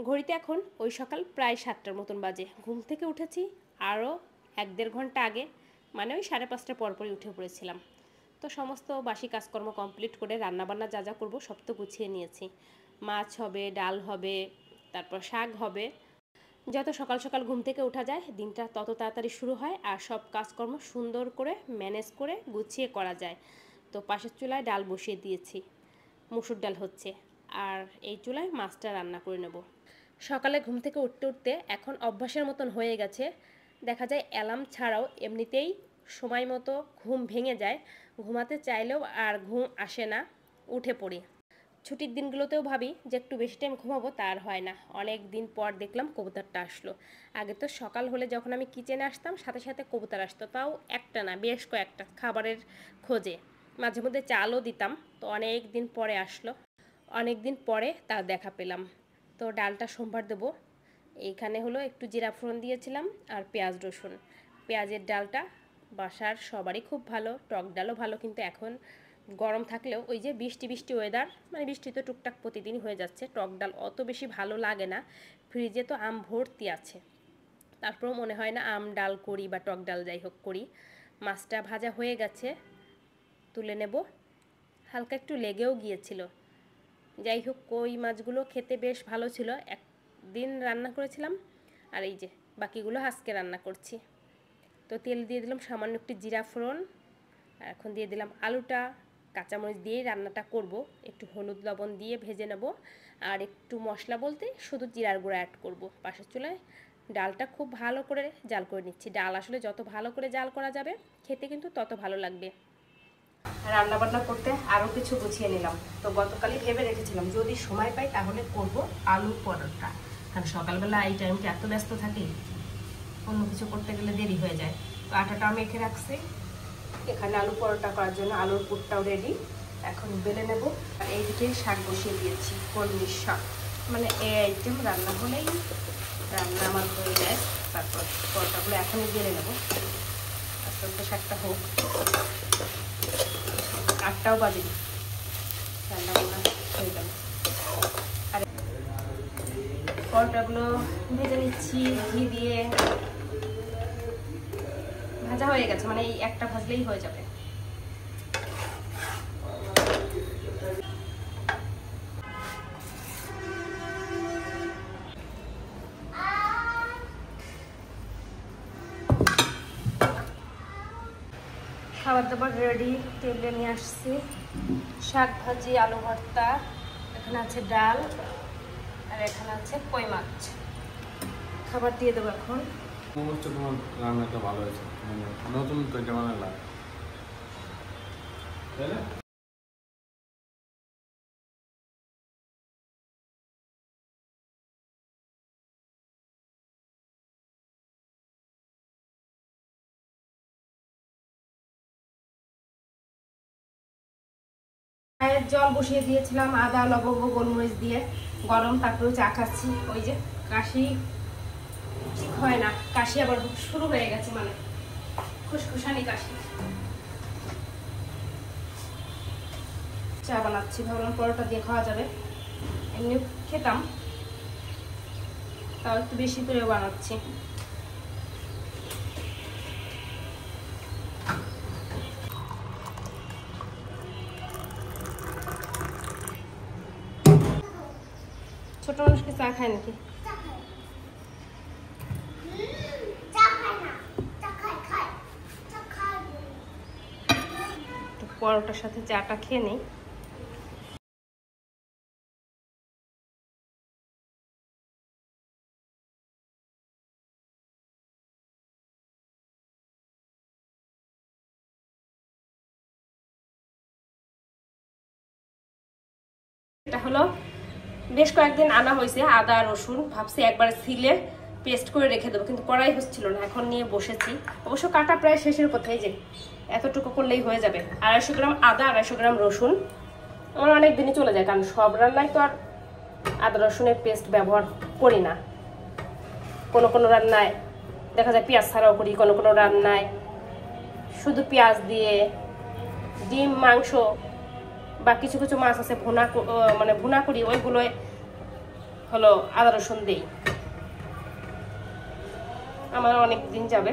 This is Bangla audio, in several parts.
ঘড়িতে এখন ওই সকাল প্রায় 7টার মতন বাজে। ঘুম থেকে উঠেছি আরও 1-1.5 ঘন্টা আগে, মানে ওই 5:30টার পরপরই উঠে পড়েছিলাম। তো সমস্ত বাসি কাজকর্ম কমপ্লিট করে রান্নাবান্না যা যা করবো সব তো গুছিয়ে নিয়েছি। মাছ হবে, ডাল হবে, তারপর শাক হবে। যত সকাল সকাল ঘুম থেকে ওঠা যায় দিনটা তত তাড়াতাড়ি শুরু হয় আর সব কাজকর্ম সুন্দর করে ম্যানেজ করে গুছিয়ে করা যায়। তো পাশের চুলায় ডাল বসিয়ে দিয়েছি, মুসুর ডাল হচ্ছে, আর এই চুলায় মাছটা রান্না করে নেব। সকালে ঘুম থেকে উঠতে উঠতে এখন অভ্যাসের মতন হয়ে গেছে, দেখা যায় অ্যালার্ম ছাড়াও এমনিতেই সময় মতো ঘুম ভেঙে যায়। ঘুমাতে চাইলেও আর ঘুম আসে না, উঠে পড়ি। ছুটির দিনগুলোতেও ভাবি যে একটু বেশি টাইম ঘুমাবো, তা আর হয় না। অনেক দিন পর দেখলাম কবুতরটা আসলো। আগে তো সকাল হলে যখন আমি কিচেনে আসতাম সাথে সাথে কবুতর আসতো, তাও একটা না বেশ কয়েকটা, খাবারের খোঁজে। মাঝে মধ্যে চালও দিতাম। তো অনেক দিন পরে আসলো, অনেক দিন পরে তার দেখা পেলাম। তো ডালটা সোমবার দেবো। এইখানে হলো একটু জিরা ফোড়ন দিয়েছিলাম আর পেঁয়াজ রসুন। পেঁয়াজের ডালটা বাসার সবারই খুব ভালো, টক ডালও ভালো, কিন্তু এখন গরম থাকলেও ওই যে বৃষ্টি বৃষ্টি ওয়েদার, মানে বৃষ্টি তো টুকটাক প্রতিদিনই হয়ে যাচ্ছে, টক ডাল অত বেশি ভালো লাগে না। ফ্রিজে তো আম ভর্তি আছে, তারপরেও মনে হয় না আম ডাল করি বা টক ডাল যাই হোক করি। মাছটা ভাজা হয়ে গেছে, তুলে নেব। হালকা একটু লেগেও গিয়েছিল। যাই হোক, কই মাছগুলো খেতে বেশ ভালো ছিল, একদিন রান্না করেছিলাম, আর এই যে বাকিগুলো আজকে রান্না করছি। তো তেল দিয়ে দিলাম সামান্য একটু জিরা ফোড়ন, আর এখন দিয়ে দিলাম আলুটা। কাঁচামরিচ দিয়েই রান্নাটা করব, একটু হলুদ লবণ দিয়ে ভেজে নেব, আর একটু মশলা বলতে শুধু জিরার গুঁড়া অ্যাড করব। পাশের চুলায় ডালটা খুব ভালো করে জাল করে নিচ্ছি। ডাল আসলে যত ভালো করে জাল করা যাবে খেতে কিন্তু তত ভালো লাগবে। রান্না বান্না করতে আরও কিছু গুছিয়ে নিলাম। তো গতকালই ভেবে রেখেছিলাম যদি সময় পাই তাহলে করব আলু পরোটা, কারণ সকালবেলা এই টাইমটা এত ব্যস্ত থাকি, অন্য কিছু করতে গেলে দেরি হয়ে যায়। তো আটাটা মেখে রাখছি, এখানে আলু পরোটা করার জন্য আলুর পুরটাও রেডি। এখন বেলে নেব। আর এইদিকে শাক বসিয়ে দিয়েছি, কলমির শাক, মানে এই আইটেম রান্না হলেই রান্না আমার হয়ে যায়। তারপর পরোটাগুলো এখনই বেলে নেব, আস্তে আস্তে শাকটা হোক। 8টাও বাজে, রান্না বান্না হয়ে যাবে। আর পরোটাগুলো ভেজে নিচ্ছি ঘি দিয়ে। ভাজা হয়ে গেছে, মানে এই একটা ভাজলেই হয়ে যাবে। খাবার দাবার রেডি, টেবিলে নিয়ে আসছি। শাক ভাজি, আলু ভর্তা, এখানে আছে ডাল, আর এখানে আছে কই মাছ। খাবার দিয়ে দেবো এখন। তোমার রান্নাটা ভালো হয়েছে, নতুন তো এটা মানে লাগে, তাই না? চায়ের জল বসিয়ে দিয়েছিলাম আদা লবঙ্গ গোলমরিচ দিয়ে, গরম। তারপরে চা খাচ্ছি। ওই যে কাশি ঠিক হয় না, কাশি আবার শুরু হয়ে গেছে, মানে খুশখুশানি কাশি। চা বানাচ্ছি, ভাবলাম পরোটা দিয়ে খাওয়া যাবে। এমনি খেতাম, তাও একটু বেশি করে বানাচ্ছি। ছোট মানুষকে চা খায় নাকি? পরোটার সাথে চাটা খেয়ে নেই। এটা হলো বেশ কয়েকদিন আনা হয়েছে আদা রসুন, ভাবছি একবার সিলে পেস্ট করে রেখে দেবো, কিন্তু করাই হচ্ছিল না। এখন নিয়ে বসেছি, অবশ্য কাটা প্রায় শেষের কথাই, যে এতটুকু করলেই হয়ে যাবে। 250 গ্রাম আদা, 250 গ্রাম রসুন, আমার অনেক দিনই চলে যায়, কারণ সব রান্নায় তো আর আদা রসুনের পেস্ট ব্যবহার করি না। কোনো কোনো রান্নায় দেখা যায় পেঁয়াজ ছাড়াও করি, কোনো কোনো রান্নায় শুধু পেঁয়াজ দিয়ে। ডিম, মাংস বা কিছু কিছু মাছ আছে ভুনা, মানে ভুনা করি, ওইগুলোয় হলো আদা রসুন দিই, আমার অনেক দিন যাবে।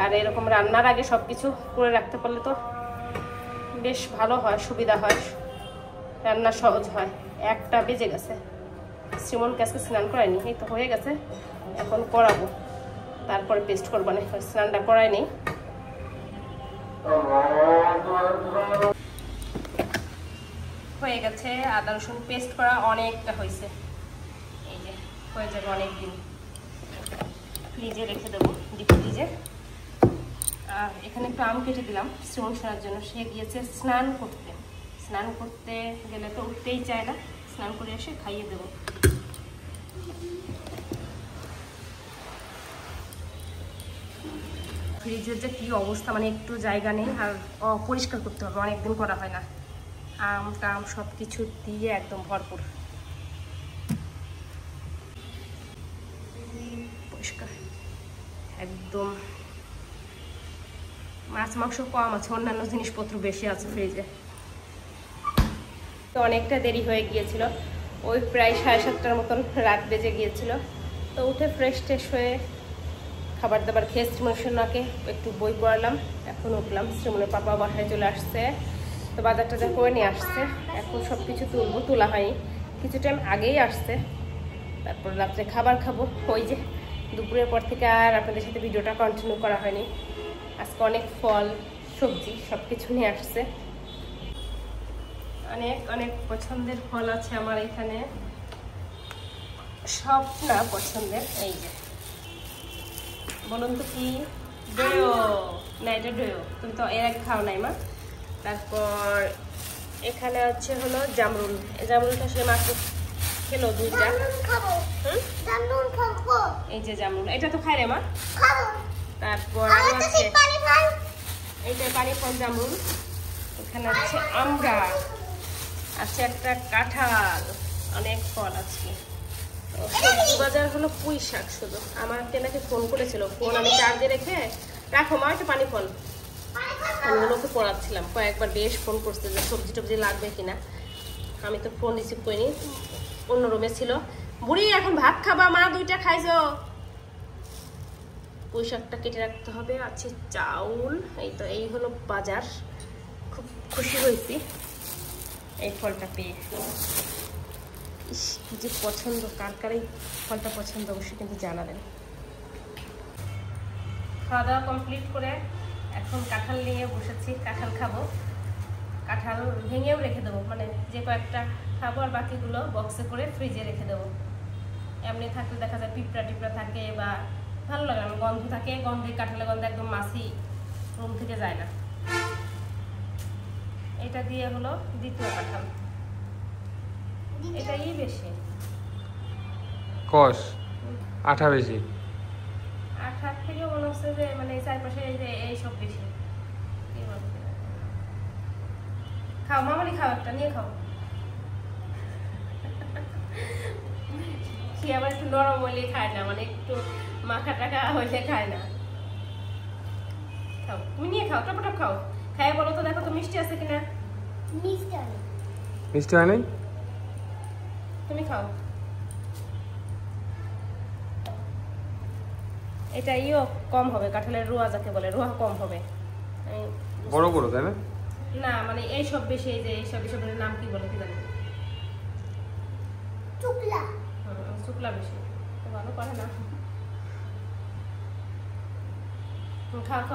আর এরকম রান্নার আগে সব কিছু করে রাখতে পারলে তো বেশ ভালো হয়, সুবিধা হয়, রান্না সহজ হয়। 1টা বেজে গেছে, শ্রীমনকে আজকে স্নান করায়নি, এই তো হয়ে গেছে, এখন করাবো, তারপরে পেস্ট করবো না, স্নানটা করায়নি। হয়ে গেছে, আদা রসুন পেস্ট করা অনেকটা হয়েছে, এই যে হয়ে যাবে অনেক দিন। ফ্রিজে রেখে দেবো, ডিপ ফ্রিজে। আর এখানে একটু আম কেটে দিলাম শ্রীমন শোনার জন্য, সে গিয়েছে স্নান করতে। স্নান করতে গেলে তো উঠতেই চায় না, স্নান করে এসে খাইয়ে দেবো। ফ্রিজের যে কি অবস্থা, মানে একটু জায়গা নেই, আর পরিষ্কার করতে হবে, অনেকদিন করা হয় না। আম টাম সব কিছু দিয়ে একদম ভরপুর পরিষ্কার একদম। মাছ মাংস কম আছে, অন্যান্য জিনিসপত্র বেশি আছে ফ্রিজে। তো অনেকটা দেরি হয়ে গিয়েছিল, ওই প্রায় 7:30টার মতন রাত বেজে গিয়েছিল। তো উঠে ফ্রেশ ট্রেশ হয়ে খাবার দাবার খেয়ে শ্রীমনকে একটু বই পড়ালাম, এখন উঠলাম। শ্রীমনের পাপা বাসায় চলে আসছে, তো বাজার টাজার করে নিয়ে আসছে, এখন সব কিছু তুলবো, তোলা হয়নি, কিছু টাইম আগেই আসছে। তারপর রাত্রে খাবার খাবো, ওই যে দুপুরের পর থেকে আর আপনাদের সাথে ভিডিওটা কন্টিনিউ করা হয়নি। আজকে অনেক ফল সবজি সব কিছু নিয়ে আসছে, অনেক অনেক পছন্দের ফল আছে আমার এখানে, সব না পছন্দের। এই যে বলুন তো কি, ডোয়ো না, এটা ডোয়ো, তুমি তো এর আগে খাও নাই মা। তারপর এখানে আছে হলো জামরুল, এই জামরুলটা সে মাত্র খেলো 2টা। এই যে জামরুল, এটা তো খাই রে মা। তারপর আরো আছে এইটা পানি ফল জামরুল, এখানে আছে আমড়া, আছে একটা কাঁঠাল, অনেক ফল আছে। সবজি বাজার হলো পুঁই শাক শুধু। আমাকে নাকি ফোন করেছিল, ফোন আমি চার্জে রেখে রাখো মা, একটা পানি ফল, আমি ওগুলোকে পড়াচ্ছিলাম, কয়েকবার বেশ ফোন করছে যে সবজি টবজি লাগবে কিনা। আমি তো ফোন রিসিভ করিনি, অন্য রুমে ছিল। বুড়ি এখন ভাত খাবা মা, 2টা খাইছো। পুঁই শাকটা কেটে রাখতে হবে, আছে চাউল। এই তো এই হলো বাজার, খুব খুশি হয়েছি এই ফলটা পেয়ে। ইস কি যে পছন্দ, কার কার এই ফলটা পছন্দ অবশ্যই কিন্তু জানাবেন। খাওয়া দাওয়া কমপ্লিট করে এখন কাঁঠাল নিয়ে বসেছি, কাঁঠাল খাবো। কাঁঠাল ভেঙেও রেখে দেবো, মানে যে কয়েকটা খাবো আর বাকিগুলো বক্সে করে ফ্রিজে রেখে দেবো। এমনি থাকলে দেখা যায় পিঁপড়া টিপড়া থাকে বা ভালো লাগে না, গন্ধ থাকে, গন্ধে কাঁঠালের গন্ধে একদম মাছি রুম থেকে যায় না। এটা দিয়ে হলো 2য় কাঁঠাল, এটাই বেশি কষ আঠা বেশি, আঠার থেকে মনে হচ্ছে যে মানে এই চারপাশে এইসব বেশি। খাও মামালি, খাও একটা নিয়ে খাও। সে আবার একটু নরম হইলে খায় না, মানে একটু মাখা টাকা হইলে খায় না। খাও, তুমি নিয়ে খাও, টপটপ খাও, খাই বলো তো দেখো তো মিষ্টি আছে কিনা। মিষ্টি হয় নাই, তুমি খাও। এটা ইও কম হবে, কাঁঠালের রোয়া যাকে বলে, রোয়া কম হবে। বড় বড় তাই না? না মানে এইসব বেশি, এই যে এইসব এসবের নাম কি বলে কি জানি, শুকলা। শুকলা বেশি, ভালো করে না। খাও খাও।